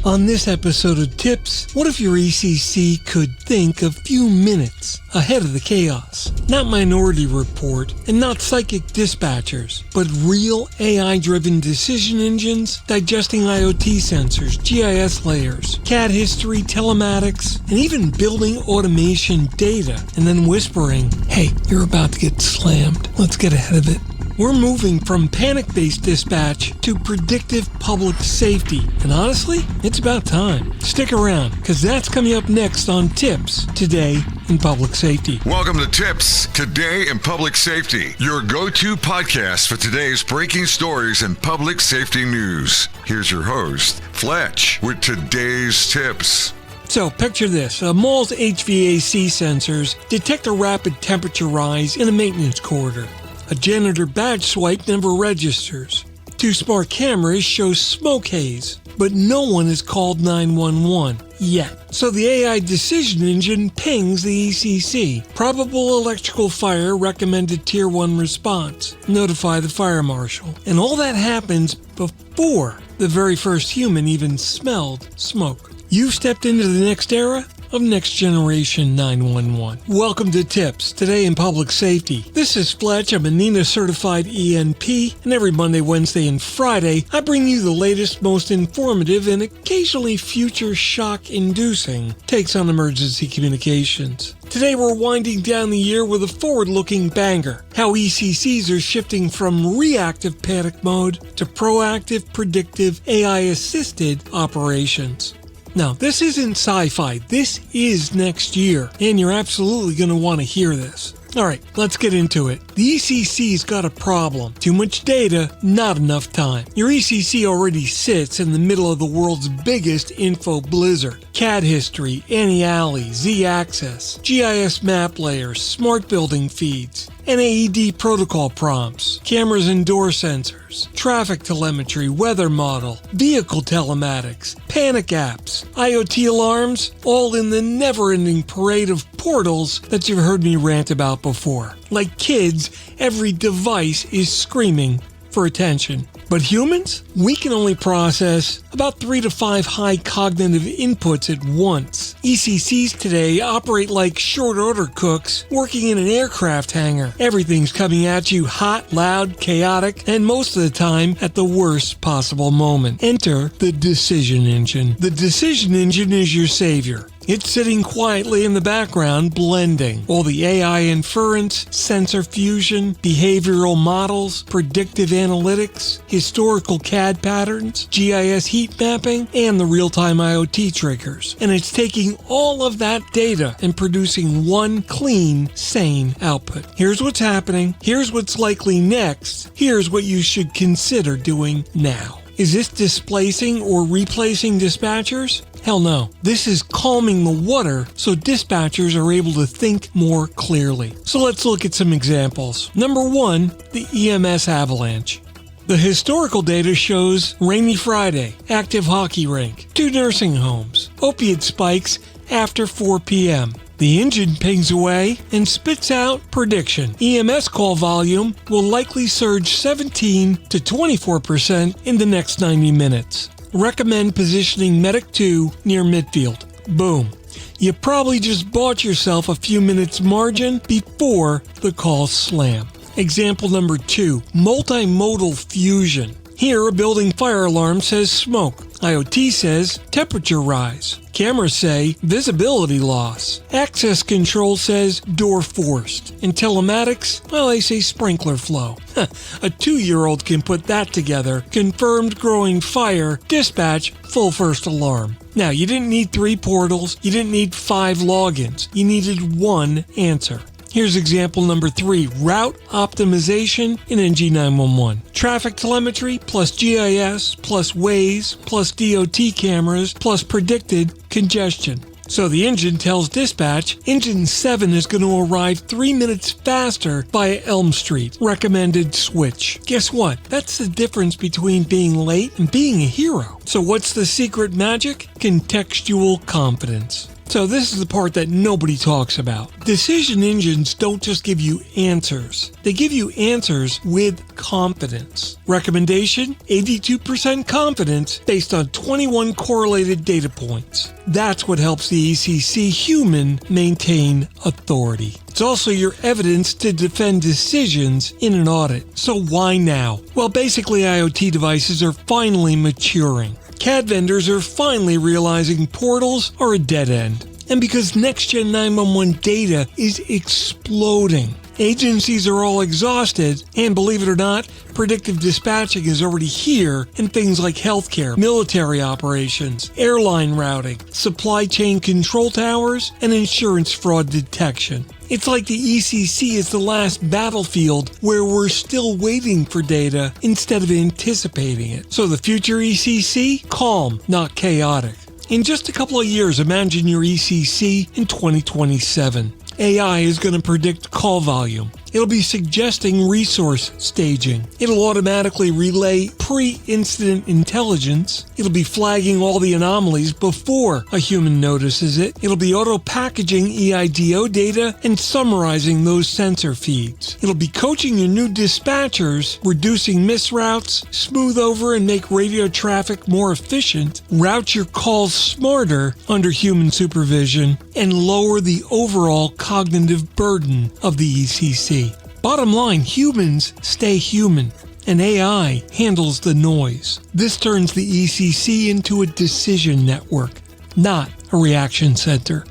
On this episode of TiPS, what if your ECC could think a few minutes ahead of the chaos? Not Minority Report and not psychic dispatchers, but real AI-driven decision engines digesting IoT sensors, GIS layers, CAD history, telematics, and even building automation data and then whispering, "Hey, you're about to get slammed. Let's get ahead of it." We're moving from panic-based dispatch to predictive public safety. And honestly, it's about time. Stick around, because that's coming up next on TiPS, Today in Public Safety. Welcome to TiPS, Today in Public Safety, your go-to podcast for today's breaking stories and public safety news. Here's your host, Fletch, with today's tips. So picture this, a mall's HVAC sensors detect a rapid temperature rise in a maintenance corridor. A janitor badge swipe never registers. Two smart cameras show smoke haze, but no one has called 911 yet. So the AI decision engine pings the ECC. Probable electrical fire, recommended Tier 1 response. Notify the fire marshal. And all that happens before the very first human even smelled smoke. You've stepped into the next era of Next Generation 911. Welcome to TiPS, Today in Public Safety. This is Fletch. I'm a NENA certified ENP, and every Monday, Wednesday, and Friday, I bring you the latest, most informative, and occasionally future shock-inducing takes on emergency communications. Today, we're winding down the year with a forward-looking banger, how ECCs are shifting from reactive panic mode to proactive, predictive, AI-assisted operations. Now, this isn't sci-fi. This is next year, and you're absolutely going to want to hear this. All right, let's get into it. The ECC's got a problem. Too much data, not enough time. Your ECC already sits in the middle of the world's biggest info blizzard. CAD history, anti-alley, Z-axis, GIS map layers, smart building feeds, NAED protocol prompts, cameras and door sensors, traffic telemetry, weather model, vehicle telematics, panic apps, IoT alarms, all in the never-ending parade of portals that you've heard me rant about before. Like kids, every device is screaming for attention. But humans? We can only process about 3 to 5 high cognitive inputs at once. ECCs today operate like short-order cooks working in an aircraft hangar. Everything's coming at you hot, loud, chaotic, and most of the time at the worst possible moment. Enter the decision engine. The decision engine is your savior. It's sitting quietly in the background, blending all the AI inference, sensor fusion, behavioral models, predictive analytics, historical CAD patterns, GIS heat mapping, and the real-time IoT triggers. And it's taking all of that data and producing one clean, sane output. Here's what's happening. Here's what's likely next. Here's what you should consider doing now. Is this displacing or replacing dispatchers? Hell no. This is calming the water so dispatchers are able to think more clearly. So let's look at some examples. Number 1, the EMS avalanche. The historical data shows rainy Friday, active hockey rink, 2 nursing homes, opiate spikes after 4 p.m. The engine pings away and spits out prediction. EMS call volume will likely surge 17 to 24% in the next 90 minutes. Recommend positioning Medic 2 near midfield. Boom. You probably just bought yourself a few minutes margin before the calls slam. Example number 2, multimodal fusion. Here, a building fire alarm says smoke. IoT says temperature rise. Cameras say visibility loss. Access control says door forced. And telematics, well, they say sprinkler flow. A 2-year-old can put that together. Confirmed growing fire, dispatch, full first alarm. Now, you didn't need 3 portals. You didn't need 5 logins. You needed one answer. Here's example number 3, route optimization in NG911. Traffic telemetry plus GIS plus Waze plus DOT cameras plus predicted congestion. So the engine tells dispatch, engine 7 is going to arrive 3 minutes faster via Elm Street. Recommended switch. Guess what? That's the difference between being late and being a hero. So what's the secret magic? Contextual confidence. So this is the part that nobody talks about. Decision engines don't just give you answers. They give you answers with confidence. Recommendation, 82% confidence based on 21 correlated data points. That's what helps the ECC human maintain authority. It's also your evidence to defend decisions in an audit. So why now? Well, basically IoT devices are finally maturing. CAD vendors are finally realizing portals are a dead end. And because next-gen 911 data is exploding. Agencies are all exhausted, and believe it or not, predictive dispatching is already here in things like healthcare, military operations, airline routing, supply chain control towers, and insurance fraud detection. It's like the ECC is the last battlefield where we're still waiting for data instead of anticipating it. So the future ECC? Calm, not chaotic. In just a couple of years, imagine your ECC in 2027. AI is going to predict call volume. It'll be suggesting resource staging. It'll automatically relay pre-incident intelligence. It'll be flagging all the anomalies before a human notices it. It'll be auto-packaging EIDO data and summarizing those sensor feeds. It'll be coaching your new dispatchers, reducing misroutes, smooth over and make radio traffic more efficient, route your calls smarter under human supervision, and lower the overall cognitive burden of the ECC. Bottom line, humans stay human, and AI handles the noise. This turns the ECC into a decision network, not a reaction center.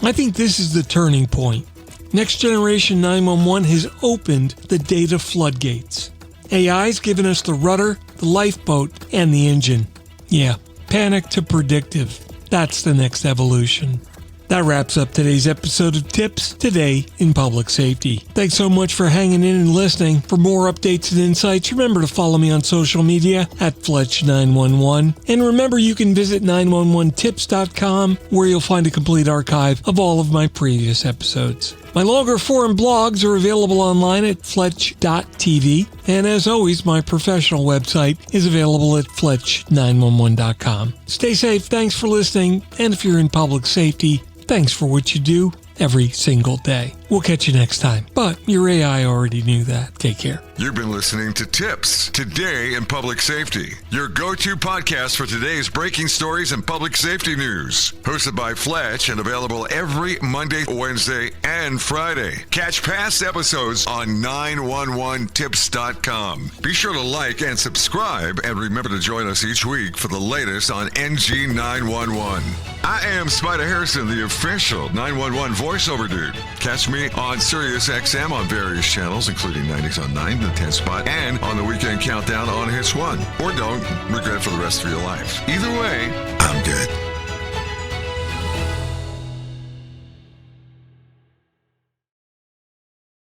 I think this is the turning point. Next Generation 911 has opened the data floodgates. AI's given us the rudder, the lifeboat, and the engine. Yeah, panic to predictive. That's the next evolution. That wraps up today's episode of Tips Today in Public Safety. Thanks so much for hanging in and listening. For more updates and insights, remember to follow me on social media at Fletch911. And remember, you can visit 911tips.com where you'll find a complete archive of all of my previous episodes. My longer form blogs are available online at Fletch.tv. And as always, my professional website is available at Fletch911.com. Stay safe, thanks for listening, and if you're in public safety, thanks for what you do every single day. We'll catch you next time. But your AI already knew that. Take care. You've been listening to Tips Today in Public Safety, your go-to podcast for today's breaking stories and public safety news. Hosted by Fletch and available every Monday, Wednesday, and Friday. Catch past episodes on 911tips.com. Be sure to like and subscribe, and remember to join us each week for the latest on NG 911. I am Spider Harrison, the official 911 voiceover dude. Catch me on Sirius XM on various channels, including 90s on 9, the 10 spot, and on the Weekend Countdown on Hits 1. Or don't regret it for the rest of your life. Either way, I'm good.